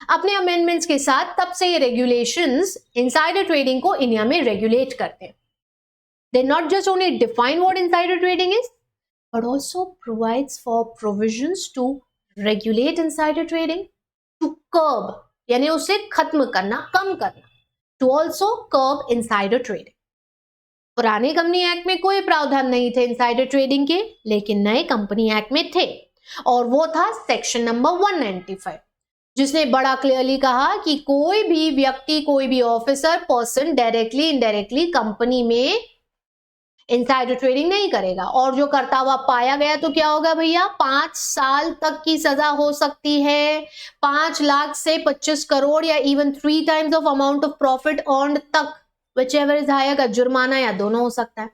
अपने अमेंडमेंट्स के साथ। तब से ये रेगुलेशंस इनसाइडर ट्रेडिंग को इंडिया में रेगुलेट करते हैं। They not just only define what insider trading is, but also provides for provisions to regulate insider trading, to curb, यानी उसे खत्म करना, कम करना, to also curb insider trading. पुराने कंपनी एक्ट में कोई प्रावधान नहीं थे इंसाइडर ट्रेडिंग के, लेकिन नए कंपनी एक्ट में थे और वो था सेक्शन नंबर 195, जिसने बड़ा क्लियरली कहा कि कोई भी व्यक्ति, कोई भी officer, person directly indirectly company में इनसाइडर ट्रेडिंग नहीं करेगा, और जो करता हुआ पाया गया तो क्या होगा भैया, 5 साल तक की सजा हो सकती है, 5 लाख से 25 करोड़ या even 3 times of amount of profit earned तक, व्हिचएवर इज हायर, का जुर्माना या दोनों हो सकता है।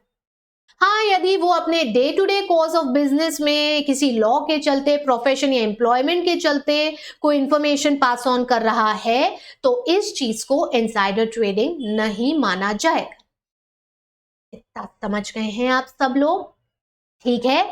हाँ, यदि वो अपने day to day course of business में किसी लॉ के चलते, प्रोफेशन या एम्प्लॉयमेंट के चलते कोई इंफॉर्मेशन पास ऑन कर रहा है तो इस चीज को इनसाइडर ट्रेडिंग नहीं माना जाएगा। इतना समझ गए हैं आप सब लोग? ठीक है,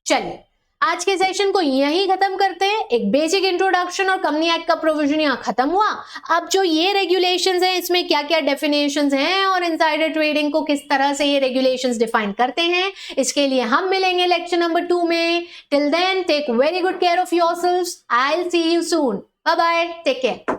चलिए आज के सेशन को यहीं खत्म करते हैं। एक बेसिक इंट्रोडक्शन और कंपनी एक्ट का प्रोविजन यहाँ खत्म हुआ। अब जो ये रेगुलेशंस हैं इसमें क्या क्या डेफिनेशंस हैं और इनसाइडर ट्रेडिंग को किस तरह से ये रेगुलेशंस डिफाइन करते हैं, इसके लिए हम मिलेंगे लेक्चर नंबर 2 में। Till then take very good care of yourselves. I will see you soon. Bye bye, take care.